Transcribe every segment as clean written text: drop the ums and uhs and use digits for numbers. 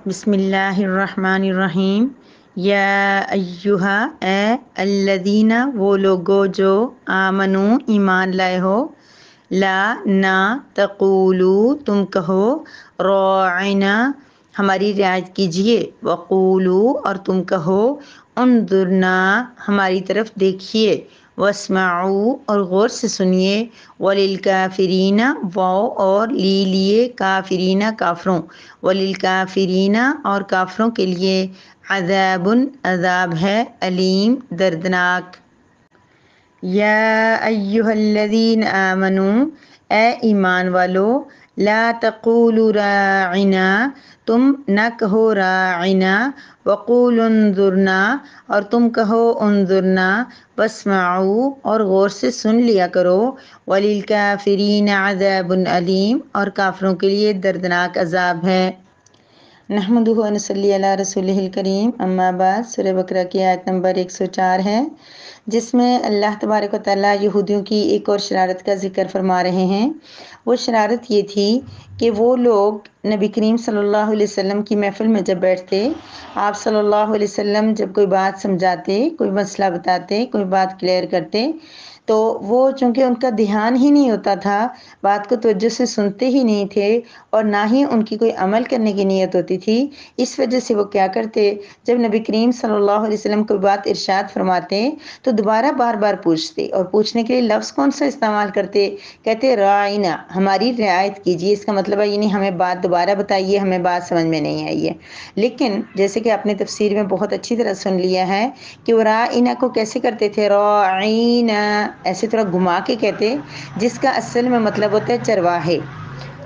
بسم اللہ الرحمن الرحیم۔ یا ایہا اے الذین وہ لوگو جو آمنو ایمان لائے ہو، لا نہ تقولو تم کہو، راعنا ہماری رعایت کیجیے، وقولو اور تم کہو، انظرنا ہماری طرف دیکھیے، واسمعوا اور غور سے سنیے، وللکافرین واو اور لیے کافرین کافروں، وللکافرین اور کافروں کے لیے عذاب عذاب ہے، علیم دردناک۔ یا ایہا الذین آمنو اے ایمان والو، لا تقولوا راعنا تم نہ کہو راعنا، وقولوا انظرنا اور تم کہو انظرنا، واسمعوا اور غور سے سن لیا کرو، وللکافرین عذاب علیم اور کافروں کے لیے دردناک عذاب ہے۔ نحمدہ و نصلی علی رسولہ الکریم، اما بعد۔ سورہ بقرہ کی آیت نمبر 104 ہے، جس میں اللہ تبارک و تعالیٰ یہودیوں کی ایک اور شرارت کا ذکر فرما رہے ہیں۔ وہ شرارت یہ تھی کہ وہ لوگ نبی کریم صلی اللہ علیہ وسلم کی محفل میں جب بیٹھتے، آپ صلی اللہ علیہ وسلم جب کوئی بات سمجھاتے، کوئی مسئلہ بتاتے، کوئی بات کلیئر کرتے، تو وہ چونکہ ان کا دھیان ہی نہیں ہوتا تھا، بات کو توجہ سے سنتے ہی نہیں تھے، اور نہ ہی ان کی کوئی عمل کرنے کی نیت ہوتی تھی، اس وجہ سے وہ کیا کرتے، جب نبی کریم صلی اللہ علیہ وسلم کوئی بات ارشاد فرماتے تو دوبارہ بار بار پوچھتے، اور پوچھنے کے لیے لفظ کون سا استعمال کرتے، کہتے راعنا ہماری رعایت کیجیے۔ اس کا مطلب ہے یعنی ہمیں بات دوبارہ بتائیے، ہمیں بات سمجھ میں نہیں آئی ہے۔ لیکن جیسے کہ آپ نے تفسیر میں بہت اچھی طرح سن لیا ہے کہ وہ راعنا کو کیسے کرتے تھے، راعینا ایسے تھوڑا گھما کے کہتے، جس کا اصل میں مطلب ہوتا ہے چرواہے۔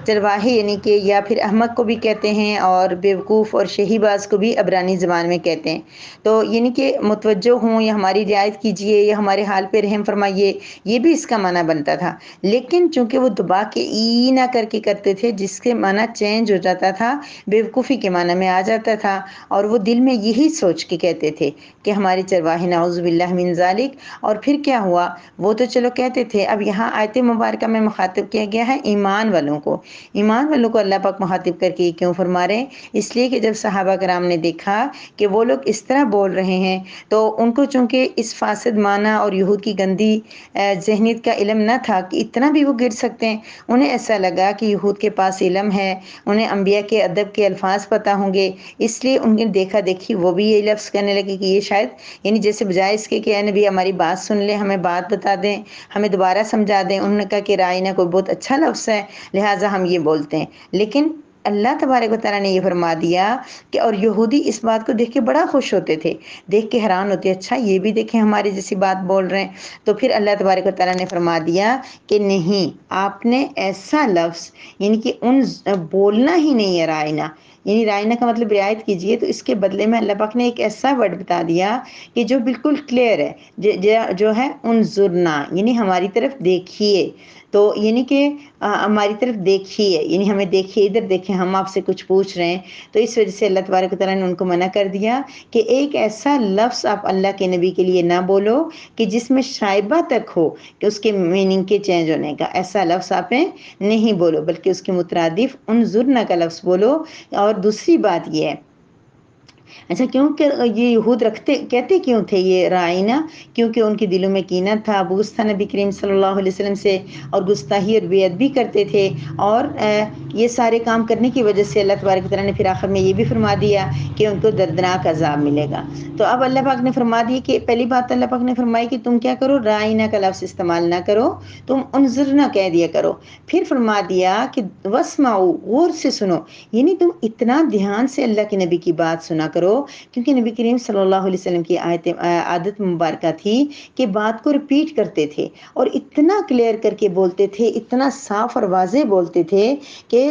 چرواہے یعنی کہ یا پھر احمق کو بھی کہتے ہیں، اور بیوقوف اور شہی باز کو بھی عبرانی زبان میں کہتے ہیں۔ تو یعنی کہ متوجہ ہوں یا ہماری رعایت کیجیے یا ہمارے حال پہ رحم فرمائیے، یہ بھی اس کا معنی بنتا تھا۔ لیکن چونکہ وہ دبا کے ای نہ کر کے کرتے تھے، جس کے معنی چینج ہو جاتا تھا، بیوقوفی کے معنی میں آ جاتا تھا، اور وہ دل میں یہی سوچ کے کہتے تھے کہ ہمارے چرواہے نعوذ باللہ من ذالک۔ اور پھر کیا ہوا، وہ تو چلو کہتے تھے، اب یہاں آیت مبارکہ میں مخاطب کیا گیا ہے ایمان والوں کو۔ ایمان والوں کو اللہ پاک مخاطب کر کے کیوں فرما رہے ہیں؟ اس لیے کہ جب صحابہ کرام نے دیکھا کہ وہ لوگ اس طرح بول رہے ہیں، تو ان کو چونکہ اس فاسد معنی اور یہود کی گندی ذہنیت کا علم نہ تھا کہ اتنا بھی وہ گر سکتے ہیں، انہیں ایسا لگا کہ یہود کے پاس علم ہے، انہیں انبیاء کے ادب کے الفاظ پتہ ہوں گے، اس لیے ان نے دیکھا دیکھی وہ بھی یہ لفظ کہنے لگے کہ یہ شاید یعنی جیسے بجائے اس کے کہ اے نبی ہماری بات سن لیں، ہمیں بات بتا دیں، ہمیں دوبارہ سمجھا دیں، انہوں نے کہا کہ رائنا کوئی بہت اچھا لفظ ہے، لہٰذا ہم یہ بولتے ہیں۔ لیکن اللہ تبارک و تعالیٰ نے یہ فرما دیا کہ اور یہودی اس بات کو دیکھ کے بڑا خوش ہوتے تھے، دیکھ کے حیران ہوتے، اچھا یہ بھی دیکھیں ہماری جیسی بات بول رہے ہیں۔ تو پھر اللہ تبارک و تعالیٰ نے فرما دیا کہ نہیں، آپ نے ایسا لفظ یعنی کہ ان بولنا ہی نہیں ہے رائنا، یعنی رائنا کا مطلب رعایت کیجئے، تو اس کے بدلے میں اللہ پاک نے ایک ایسا ورڈ بتا دیا کہ جو بالکل کلیئر ہے، جو ہے انظرنا یعنی ہماری طرف دیکھیے۔ تو یعنی کہ ہماری طرف دیکھیے، یعنی ہمیں دیکھیے، ادھر دیکھیں، ہم آپ سے کچھ پوچھ رہے ہیں۔ تو اس وجہ سے اللہ تبارک و تعالیٰ نے ان کو منع کر دیا کہ ایک ایسا لفظ آپ اللہ کے نبی کے لیے نہ بولو کہ جس میں شائبہ تک ہو کہ اس کے میننگ کے چینج ہونے کا، ایسا لفظ آپ نہیں بولو، بلکہ اس کے مترادف انظرنا کا لفظ بولو۔ اور دوسری بات یہ ہے، اچھا کیونکہ یہ یہود کہتے کیوں تھے یہ رائنا؟ کیونکہ ان کے دلوں میں کینہ تھا، بغض تھا نبی کریم صلی اللہ علیہ وسلم سے، اور گستاحی اور بے ادبی کرتے تھے، اور یہ سارے کام کرنے کی وجہ سے اللہ تبارک و تعالیٰ نے پھر آخر میں یہ بھی فرما دیا کہ ان کو دردناک عذاب ملے گا۔ تو اب اللہ پاک نے فرما دی کہ پہلی بات اللہ پاک نے فرمائی کہ تم کیا کرو، رائنا کا لفظ استعمال نہ کرو، تم انظرنا کہہ دیا کرو۔ پھر فرما دیا کہ واسمعوا غور سے سنو، یعنی تم اتنا دھیان سے اللہ کے نبی کی بات سنا کرو، کیونکہ نبی کریم صلی اللہ علیہ وسلم کی عادت مبارکہ تھی کہ بات کو ریپیٹ کرتے تھے، اور اتنا کلیئر کر کے بولتے تھے، اتنا صاف اور واضح بولتے تھے کہ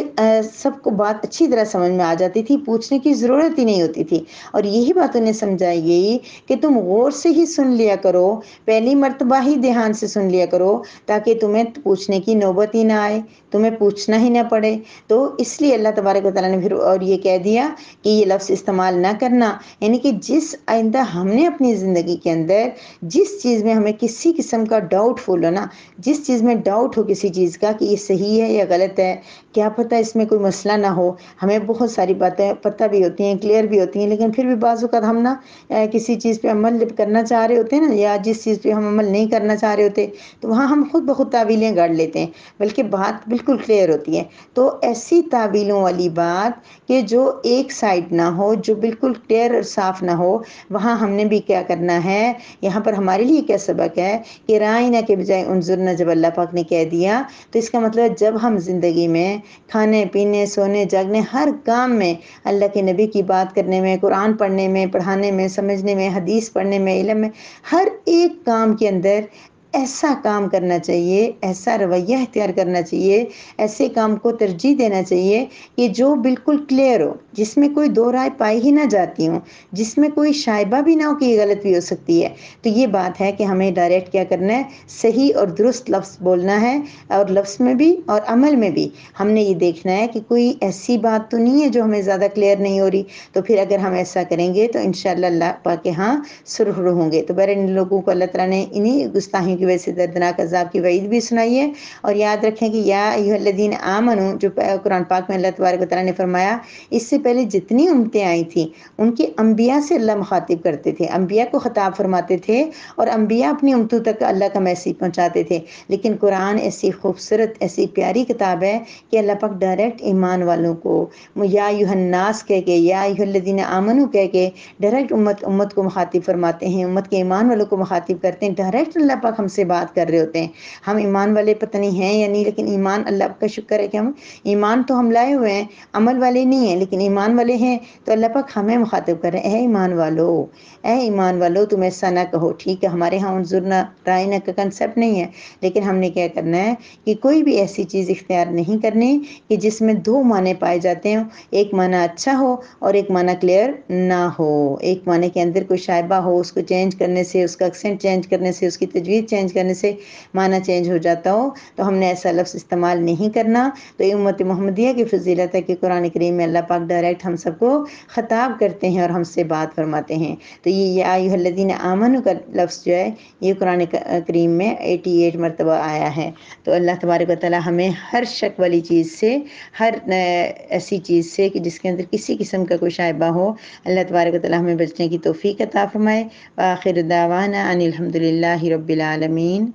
سب کو بات اچھی طرح سمجھ میں آ جاتی تھی، پوچھنے کی ضرورت ہی نہیں ہوتی تھی۔ اور یہی بات انہیں سمجھائی گئی کہ تم غور سے ہی سن لیا کرو، پہلی مرتبہ ہی دھیان سے سن لیا کرو، تاکہ تمہیں پوچھنے کی نوبت ہی نہ آئے، تمہیں پوچھنا ہی نہ پڑے۔ تو اس لیے اللہ تبارک و تعالیٰ نے پھر اور یہ کہہ دیا کہ یہ لفظ استعمال نہ کرنا، یعنی کہ جس آئندہ ہم نے اپنی زندگی کے اندر جس چیز میں ہمیں کسی قسم کا ڈاؤٹ فل ہو نا، جس چیز میں ڈاؤٹ ہو کسی چیز کا کہ یہ صحیح ہے یا غلط ہے، کیا پتہ اس میں کوئی مسئلہ نہ ہو، ہمیں بہت ساری باتیں پتہ بھی ہوتی ہیں، کلیئر بھی ہوتی ہیں، لیکن پھر بھی بعض اوقات ہم نا کسی چیز پہ عمل کرنا چاہ رہے ہوتے ہیں نا، یا جس چیز پہ ہم عمل نہیں کرنا چاہ رہے ہوتے، تو وہاں ہم خود بخود تعویلیں گاڑ لیتے ہیں، بلکہ بات بالکل کلیئر ہوتی ہے۔ تو ایسی تعویلوں والی بات کہ جو ایک سائڈ نہ ہو، جو بالکل کلیئر اور صاف نہ ہو، وہاں ہم نے بھی کیا کرنا ہے، یہاں پر ہمارے لیے کیا سبق ہے کہ رائنا کے بجائے انظرنا جب اللہ پاک نے کہہ دیا، تو اس کا مطلب ہے جب ہم زندگی میں کھانے پینے سونے جاگنے ہر کام میں اللہ کے نبی کی بات کرنے میں، قرآن پڑھنے میں، پڑھانے میں، سمجھنے میں، حدیث پڑھنے میں، علم میں، ہر ایک کام کے اندر ایسا کام کرنا چاہیے، ایسا رویہ اختیار کرنا چاہیے، ایسے کام کو ترجیح دینا چاہیے کہ جو بالکل کلیئر ہو، جس میں کوئی دو رائے پائی ہی نہ جاتی ہوں، جس میں کوئی شائبہ بھی نہ ہو کہ یہ غلط بھی ہو سکتی ہے۔ تو یہ بات ہے کہ ہمیں ڈائریکٹ کیا کرنا ہے، صحیح اور درست لفظ بولنا ہے، اور لفظ میں بھی اور عمل میں بھی ہم نے یہ دیکھنا ہے کہ کوئی ایسی بات تو نہیں ہے جو ہمیں زیادہ کلیئر نہیں ہو رہی، تو پھر اگر ہم ایسا کریں گے تو انشاءاللہ اللہ پاک کے ہاں سرخرو ہوں گے۔ تو بہر ان لوگوں کو اللہ تعالیٰ نے انہی گستاخیوں کی وجہ سے دردناک عذاب کی وعید بھی سنائی ہے۔ اور یاد رکھیں کہ یا ایھا الذین آمنو، جو قرآن پاک میں اللہ تبارک و تعالیٰ نے فرمایا، اس سے پہلے جتنی امتیں آئی تھیں ان کے انبیاء سے اللہ مخاطب کرتے تھے، انبیاء کو خطاب فرماتے تھے، اور انبیاء اپنی امتوں تک اللہ کا میسیج پہنچاتے تھے۔ لیکن قرآن ایسی خوبصورت ایسی پیاری کتاب ہے کہ اللہ پاک ڈائریکٹ ایمان والوں کو یا ایھا الناس کہہ کے، یا ایھا الذین آمنو کہہ کے ڈائریکٹ امت کو مخاطب فرماتے ہیں، امت کے ایمان والوں کو مخاطب کرتے ہیں، ڈائریکٹ اللہ پاک ہم سے بات کر رہے ہوتے ہیں۔ ہم ایمان والے پتہ نہیں ہیں یا نہیں، لیکن ایمان اللہ کا شکر ہے کہ ہم ایمان تو ہم لائے ہوئے ہیں، عمل والے نہیں ہیں لیکن ایمان والے ہیں، تو اللہ پاک ہمیں مخاطب کر رہے ہیں، اے ایمان والو، اے ایمان والو تم ایسا نہ کہو۔ ٹھیک ہے، ہمارے ہاں انظرنا رائنا کا کنسپٹ نہیں ہے، لیکن ہم نے کیا کرنا ہے کہ کوئی بھی ایسی چیز اختیار نہیں کرنی کہ جس میں دو معنی پائے جاتے ہوں، ایک معنی اچھا ہو اور ایک معنی کلیئر نہ ہو، ایک معنی کے اندر کوئی شائبہ ہو، اس کو چینج کرنے سے، اس کا ایکسنٹ چینج کرنے سے، اس کی تجوید چینج کرنے سے معنی چینج ہو جاتا ہو، تو ہم نے ایسا لفظ استعمال نہیں کرنا۔ تو یہ امت محمدیہ کی فضیلت ہے کہ قرآن کریم میں اللہ پاک ڈائریکٹ ہم سب کو خطاب کرتے ہیں اور ہم سے بات فرماتے ہیں۔ تو یہ یا ایھا الذین آمنو کا لفظ جو ہے یہ قرآن کریم میں 88 مرتبہ آیا ہے۔ تو اللہ تبارک و تعالیٰ ہمیں ہر شک والی چیز سے، ہر ایسی چیز سے کہ جس کے اندر کسی قسم کا کوئی شائبہ ہو، اللہ تبارک و تعالیٰ ہمیں بچنے کی توفیق عطا فرمائے۔ وآخر دعوانا ان الحمد للہ رب العالمین۔